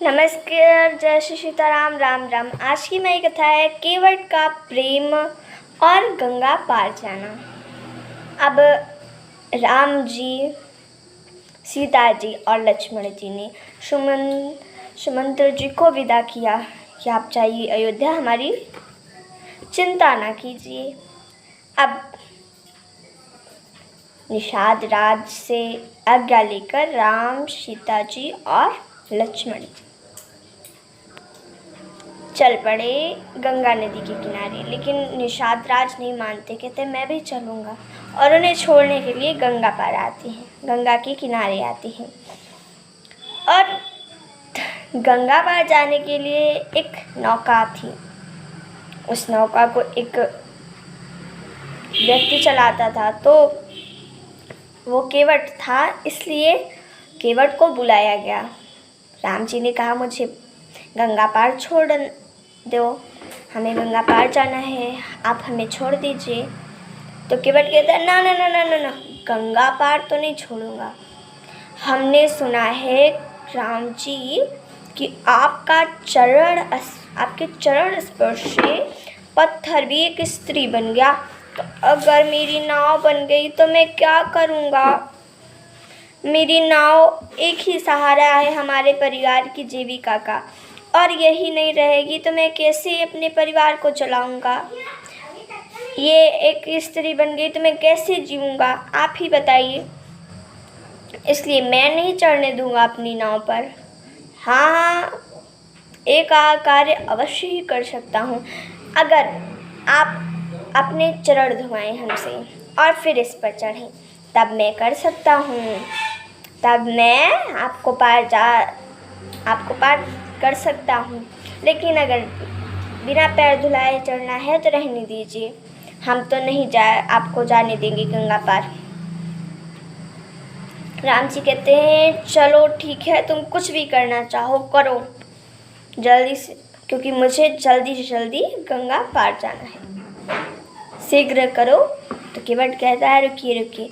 नमस्कार, जय श्री सीताराम, राम राम। आज की नई कथा है केवट का प्रेम और गंगा पार जाना। अब राम जी, सीता जी और लक्ष्मण जी ने सुमंत्र जी को विदा किया कि आप जाइए अयोध्या, हमारी चिंता ना कीजिए। अब निषाद राज से आज्ञा लेकर राम, सीता जी और लक्ष्मण जी चल पड़े गंगा नदी के किनारे। लेकिन निषाद राज नहीं मानते, कहते मैं भी चलूँगा, और उन्हें छोड़ने के लिए गंगा पार आते हैं, गंगा के किनारे आते हैं। और गंगा पार जाने के लिए एक नौका थी। उस नौका को एक व्यक्ति चलाता था, तो वो केवट था, इसलिए केवट को बुलाया गया। राम जी ने कहा मुझे गंगा पार छोड़ दो, हमें गंगा पार जाना है, आप हमें छोड़ दीजिए। तो केवट कहता है ना ना ना ना ना ना, गंगा पार तो नहीं छोड़ूंगा। हमने सुना है राम जी कि आपके चरण स्पर्श से पत्थर भी एक स्त्री बन गया। तो अगर मेरी नाव बन गई तो मैं क्या करूँगा? मेरी नाव एक ही सहारा है हमारे परिवार की जीविका का, और यही नहीं रहेगी तो मैं कैसे अपने परिवार को चलाऊंगा? ये एक स्त्री बन गई तो मैं कैसे जीऊँगा? आप ही बताइए। इसलिए मैं नहीं चढ़ने दूंगा अपनी नाव पर। हाँ, एक कार्य अवश्य ही कर सकता हूँ, अगर आप अपने चरण धुआएं हमसे और फिर इस पर चढ़ें, तब मैं कर सकता हूँ, तब मैं आपको पार कर सकता हूँ। लेकिन अगर बिना पैर धुलाए चढ़ना है तो रहने दीजिए, हम तो नहीं आपको जाने देंगे गंगा पार। राम जी कहते हैं चलो ठीक है, तुम कुछ भी करना चाहो करो जल्दी से, क्योंकि मुझे जल्दी से जल्दी गंगा पार जाना है, शीघ्र करो। तो केवट कहता है रुकिए रुकिए,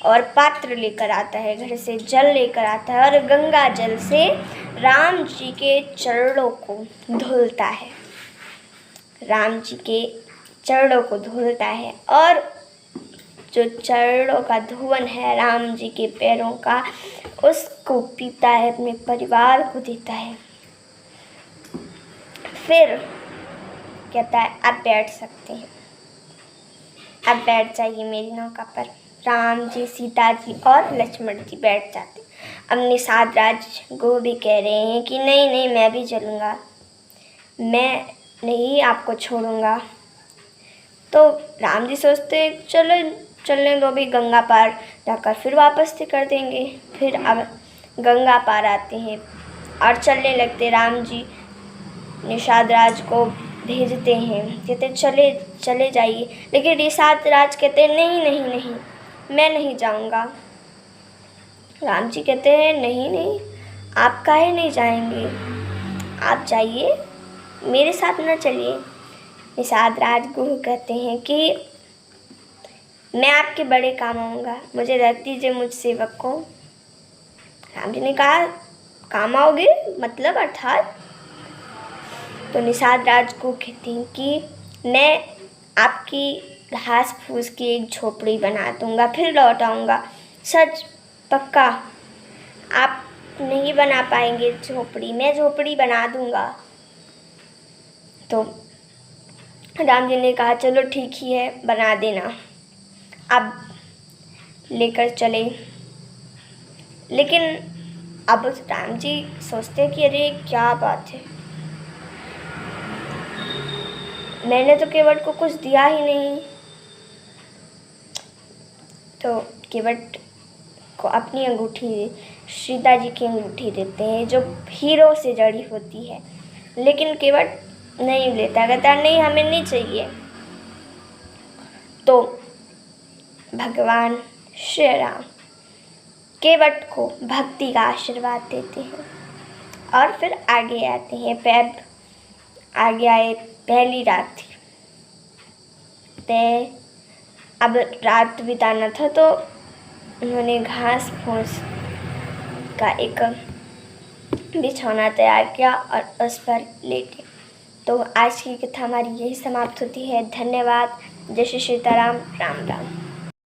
और पात्र लेकर आता है, घर से जल लेकर आता है और गंगा जल से राम जी के चरणों को धुलता है। राम जी के चरणों को धुलता है, और जो चरणों का धुवन है राम जी के पैरों का, उसको पीता है, अपने परिवार को देता है। फिर कहता है आप बैठ सकते हैं, अब बैठ जाइए मेरी नौका पर। राम जी, सीता जी और लक्ष्मण जी बैठ जाते। अब निषाद राज को भी कह रहे हैं कि नहीं नहीं, मैं भी चलूँगा, मैं नहीं आपको छोड़ूंगा। तो राम जी सोचते चलो चलने दो, भी गंगा पार जाकर फिर वापस से कर देंगे। फिर अब गंगा पार आते हैं और चलने लगते। राम जी निषाद राज को भेजते हैं, कहते चले जाइए। लेकिन निषाद राज कहते नहीं नहीं नहीं, मैं नहीं जाऊंगा। राम जी कहते हैं नहीं नहीं, आप काहे नहीं जाएंगे, आप जाइए, मेरे साथ न चलिए। निषाद राज गुरु कहते हैं कि मैं आपके बड़े काम आऊँगा, मुझे रख दीजिए मुझ सेवक को। राम जी ने कहा काम आओगे मतलब अर्थात? तो निषाद राज को कहते हैं कि मैं आपकी घास फूस की एक झोपड़ी बना दूंगा, फिर लौट आऊँगा। सच पक्का? आप नहीं बना पाएंगे झोपड़ी, मैं झोपड़ी बना दूंगा। तो राम जी ने कहा चलो ठीक ही है, बना देना। अब लेकर चले। लेकिन अब राम जी सोचते कि अरे क्या बात है, मैंने तो केवट को कुछ दिया ही नहीं। तो केवट को अपनी अंगूठी, सीता जी की अंगूठी देते हैं जो हीरो से जड़ी होती है। लेकिन केवट नहीं लेता, कहता नहीं हमें नहीं चाहिए। तो भगवान श्री राम केवट को भक्ति का आशीर्वाद देते हैं और फिर आगे आते हैं। आगे आए, पहली रात थी, अब रात बिताना था, तो उन्होंने घास फूस का एक बिछौना तैयार किया और उस पर लेटे। तो आज की कथा हमारी यही समाप्त होती है। धन्यवाद। जय श्री सीताराम। राम राम।